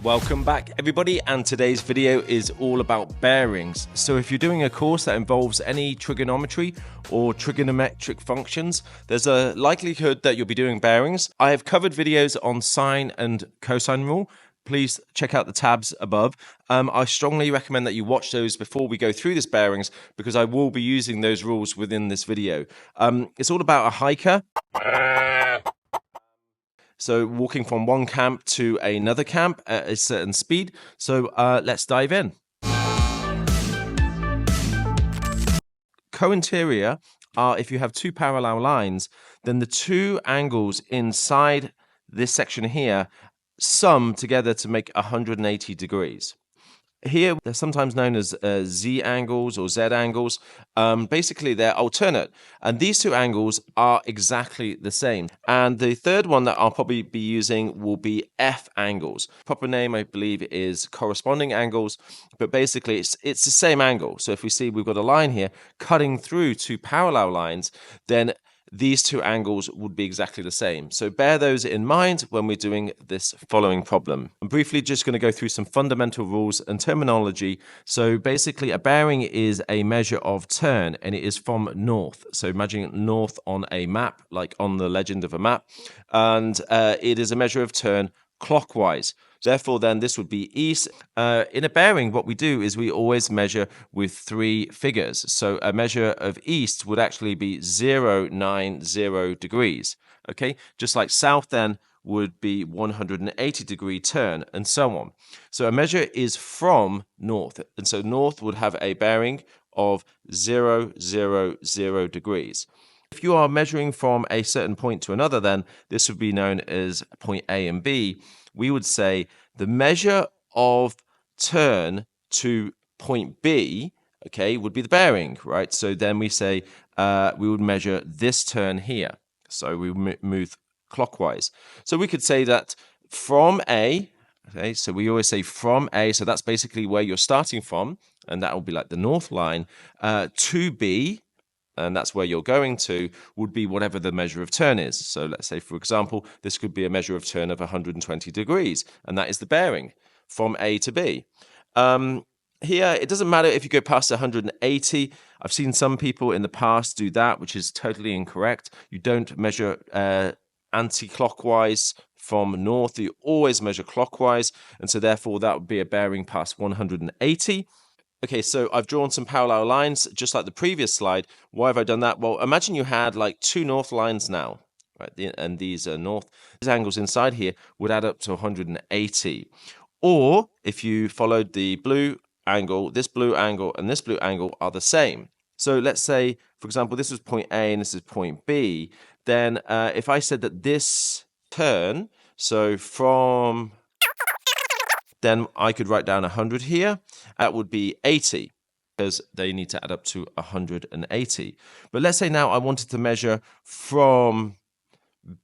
Welcome back everybody, and today's video is all about bearings. So if you're doing a course that involves any trigonometry or trigonometric functions, there's a likelihood that you'll be doing bearings. I have covered videos on sine and cosine rule. Please check out the tabs above. I strongly recommend that you watch those before we go through this bearings, because I will be using those rules within this video. It's all about a hiker. So walking from one camp to another camp at a certain speed. So let's dive in. Co-interior are, if you have two parallel lines, then the two angles inside this section here sum together to make 180 degrees. Here, they're sometimes known as Z angles or Z angles. Basically, they're alternate. And these two angles are exactly the same. And the third one that I'll probably be using will be F angles. Proper name, I believe, is corresponding angles. But basically, it's the same angle. So if we see we've got a line here cutting through two parallel lines, then these two angles would be exactly the same. So bear those in mind when we're doing this following problem. I'm briefly just going to go through some fundamental rules and terminology. So basically, a bearing is a measure of turn, and it is from north. So imagine north on a map, like on the legend of a map. And it is a measure of turn clockwise. Therefore, then this would be east. In a bearing, what we do is we always measure with three figures. So a measure of east would actually be 0, 9, 0 degrees. Okay, just like south then would be 180 degree turn, and so on. So a measure is from north, and so north would have a bearing of 0, 0, 0 degrees. If you are measuring from a certain point to another, then this would be known as point A and B. We would say the measure of turn to point B, okay, would be the bearing, right? So then we say we would measure this turn here. So we move clockwise. So we could say that from A, okay, so we always say from A, so that's basically where you're starting from, and that will be like the north line, to B, and that's where you're going to, would be whatever the measure of turn is. So let's say, for example, this could be a measure of turn of 120 degrees, and that is the bearing from A to B. Here, it doesn't matter if you go past 180. I've seen some people in the past do that, which is totally incorrect. You don't measure anti-clockwise from north. You always measure clockwise, and so therefore that would be a bearing past 180. Okay, so I've drawn some parallel lines, just like the previous slide. Why have I done that? Well, imagine you had like two north lines now, right? And these are north. These angles inside here would add up to 180. Or if you followed the blue angle, this blue angle and this blue angle are the same. So let's say, for example, this is point A and this is point B. Then if I said that this turn, so from... then I could write down 100 here. That would be 80, because they need to add up to 180. But let's say now I wanted to measure from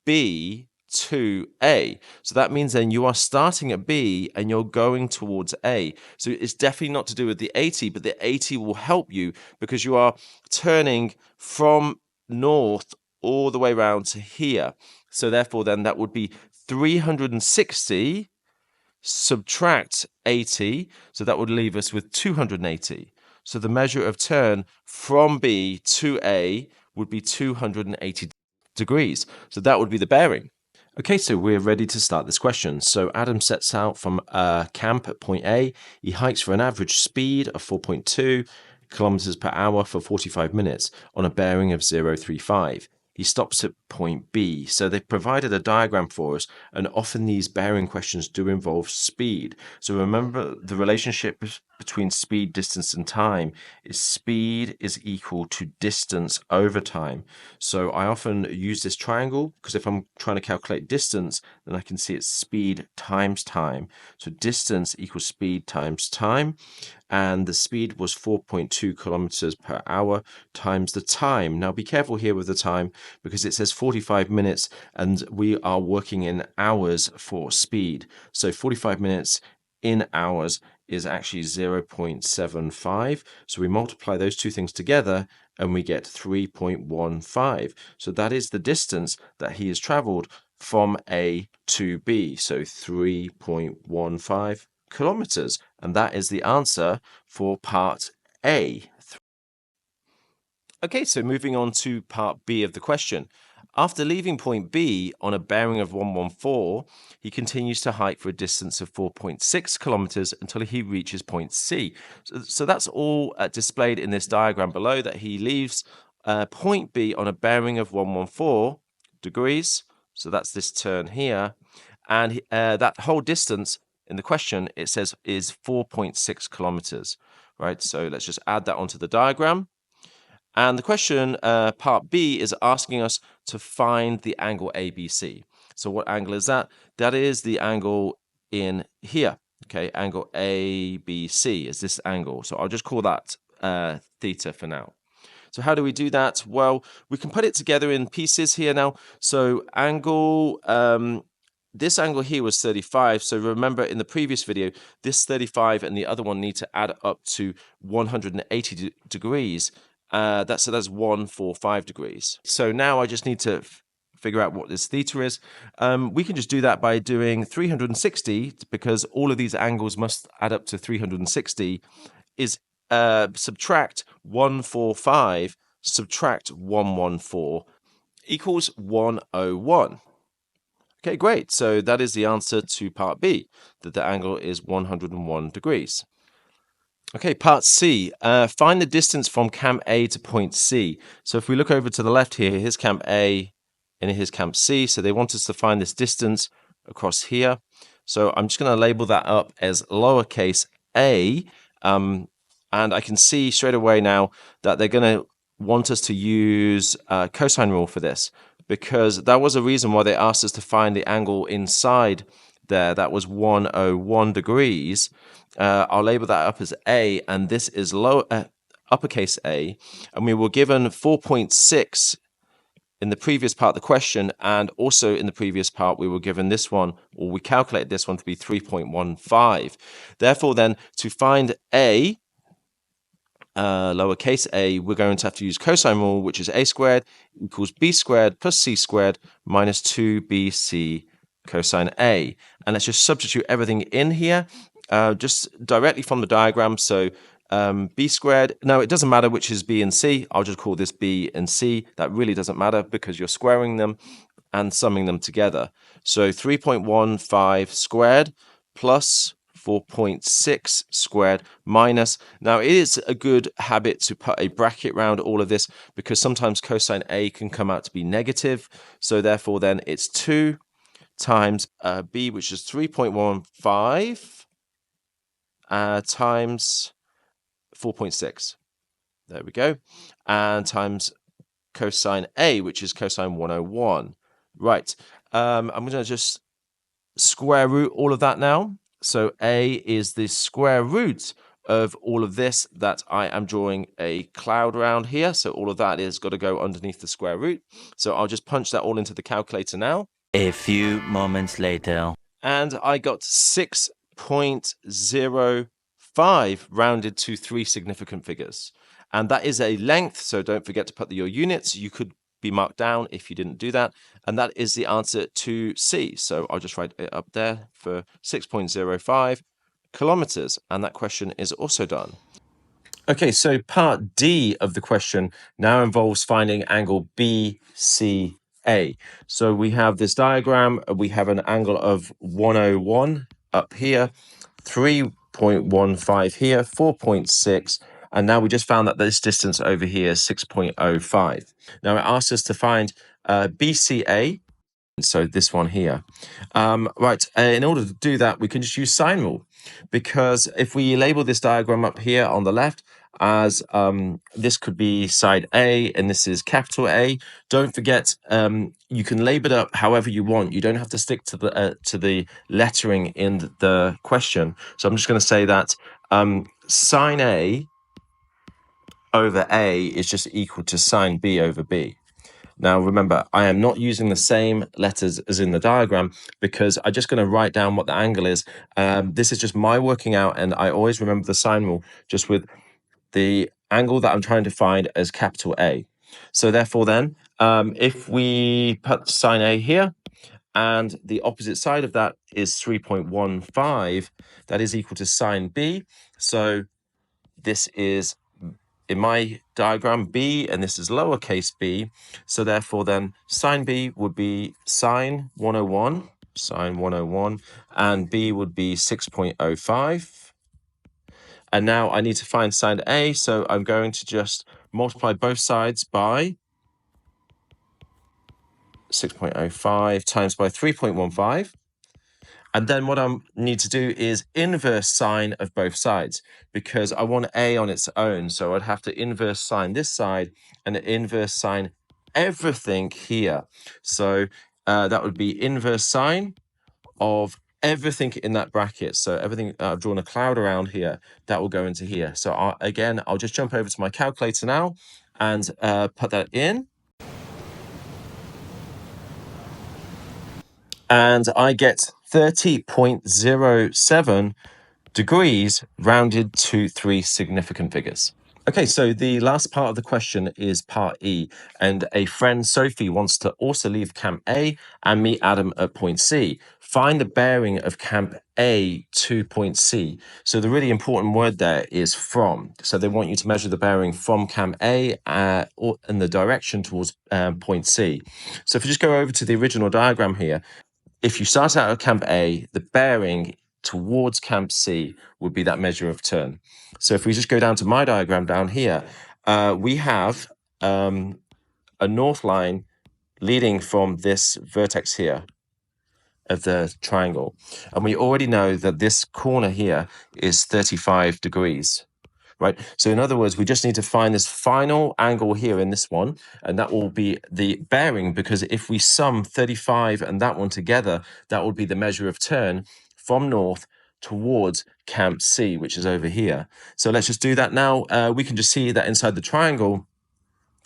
B to A. So that means then you are starting at B and you're going towards A. So it's definitely not to do with the 80, but the 80 will help you because you are turning from north all the way around to here. So therefore then that would be 360 subtract 80, so that would leave us with 280. So the measure of turn from B to A would be 280 degrees. So that would be the bearing. Okay, so we're ready to start this question. So Adam sets out from camp at point A. He hikes for an average speed of 4.2 kilometers per hour for 45 minutes on a bearing of 0.35. He stops at point B. So they've provided a diagram for us, and often these bearing questions do involve speed. So remember, the relationship between speed, distance, and time is speed is equal to distance over time. So I often use this triangle because if I'm trying to calculate distance, then I can see it's speed times time. So distance equals speed times time. And the speed was 4.2 kilometers per hour times the time. Now be careful here with the time because it says 45 minutes and we are working in hours for speed. So 45 minutes in hours is actually 0.75. So we multiply those two things together and we get 3.15. So that is the distance that he has traveled from A to B. So 3.15 kilometers. And that is the answer for part A. Okay, so moving on to part B of the question. After leaving point B on a bearing of 114, he continues to hike for a distance of 4.6 kilometers until he reaches point C. So that's all displayed in this diagram below, that he leaves point B on a bearing of 114 degrees. So that's this turn here. And that whole distance in the question, it says, is 4.6 kilometers, right? So let's just add that onto the diagram. And the question, part B, is asking us to find the angle ABC. So what angle is that? That is the angle in here. Okay, angle ABC is this angle. So I'll just call that theta for now. So how do we do that? Well, we can put it together in pieces here now. So angle, this angle here was 35. So remember in the previous video, this 35 and the other one need to add up to 180 degrees. That's 145 degrees. So now I just need to figure out what this theta is. We can just do that by doing 360, because all of these angles must add up to 360, is subtract 145, subtract 114 equals 101. Okay, great. So that is the answer to part B, that the angle is 101 degrees. Okay, part C, find the distance from camp A to point C. So if we look over to the left here, here's camp A and here's camp C. So they want us to find this distance across here. So I'm just going to label that up as lowercase a. And I can see straight away now that they're going to want us to use cosine rule for this, because that was a reason why they asked us to find the angle inside there. That was 101 degrees. I'll label that up as A, and this is uppercase A, and we were given 4.6 in the previous part of the question, and also in the previous part we were given this one, or we calculated this one to be 3.15. Therefore then, to find A, lowercase a, we're going to have to use cosine rule, which is a squared equals b squared plus c squared minus 2bc cosine A. And let's just substitute everything in here, just directly from the diagram. So b squared, no, it doesn't matter which is b and c. I'll just call this b and c. That really doesn't matter because you're squaring them and summing them together. So 3.15 squared plus 4.6 squared minus, now it is a good habit to put a bracket around all of this, because sometimes cosine A can come out to be negative. So therefore then it's 2 times b, which is 3.15 times 4.6. There we go. And times cosine A, which is cosine 101. Right. I'm going to just square root all of that now. So A is the square root of all of this that I am drawing a cloud around here. So all of that is got to go underneath the square root. So I'll just punch that all into the calculator now. A few moments later. And I got 6.05 rounded to 3 significant figures. And that is a length, so don't forget to put your units. You could be marked down if you didn't do that. And that is the answer to C. So I'll just write it up there for 6.05 kilometers. And that question is also done. Okay, so part D of the question now involves finding angle BCA. So we have this diagram. We have an angle of 101 up here, 3.15 here, 4.6. And now we just found that this distance over here is 6.05. Now it asks us to find BCA, so this one here. Right, in order to do that, we can just use sine rule, because if we label this diagram up here on the left as this could be side A and this is capital A, don't forget you can label it up however you want. You don't have to stick to the lettering in the question. So I'm just going to say that sine A over A is just equal to sine B over B. Now, remember, I am not using the same letters as in the diagram because I'm just going to write down what the angle is. This is just my working out, and I always remember the sine rule just with the angle that I'm trying to find as capital A. So therefore then, if we put sine A here, and the opposite side of that is 3.15. That is equal to sine B. So this is, in my diagram, B, and this is lowercase b. So therefore then sine B would be sine 101, and B would be 6.05. And now I need to find sine A, so I'm going to just multiply both sides by 6.05 times by 3.15. And then what I need to do is inverse sine of both sides, because I want A on its own. So I'd have to inverse sine this side and inverse sine everything here. So that would be inverse sine of everything in that bracket. So everything, I've drawn a cloud around here, that will go into here. So I'll just jump over to my calculator now and put that in. And I get 30.07 degrees rounded to 3 significant figures. Okay, so the last part of the question is part E, and a friend, Sophie, wants to also leave Camp A and meet Adam at point C. Find the bearing of Camp A to point C. So the really important word there is from. So they want you to measure the bearing from Camp A or in the direction towards point C. So if you just go over to the original diagram here, if you start out at Camp A, the bearing towards Camp C would be that measure of turn. So if we just go down to my diagram down here, we have a north line leading from this vertex here of the triangle. And we already know that this corner here is 35 degrees. Right. So in other words, we just need to find this final angle here in this one, and that will be the bearing, because if we sum 35 and that one together, that will be the measure of turn from north towards Camp C, which is over here. So let's just do that now. We can just see that inside the triangle,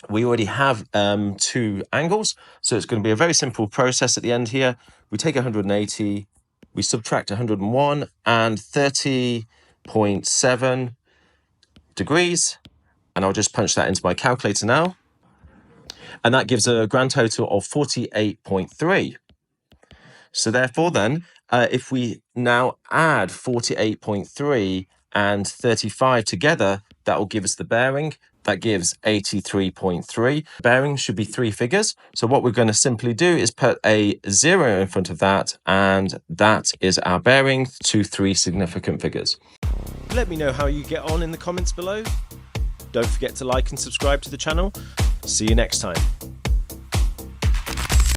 we already have two angles. So it's going to be a very simple process at the end here. We take 180, we subtract 101 and 30.7 degrees, and I'll just punch that into my calculator now, and that gives a grand total of 48.3. So therefore then, if we now add 48.3 and 35 together, that will give us the bearing. That gives 83.3. Bearing should be three figures. So what we're going to simply do is put a 0 in front of that, and that is our bearing to 3 significant figures. Let me know how you get on in the comments below. Don't forget to like and subscribe to the channel. See you next time.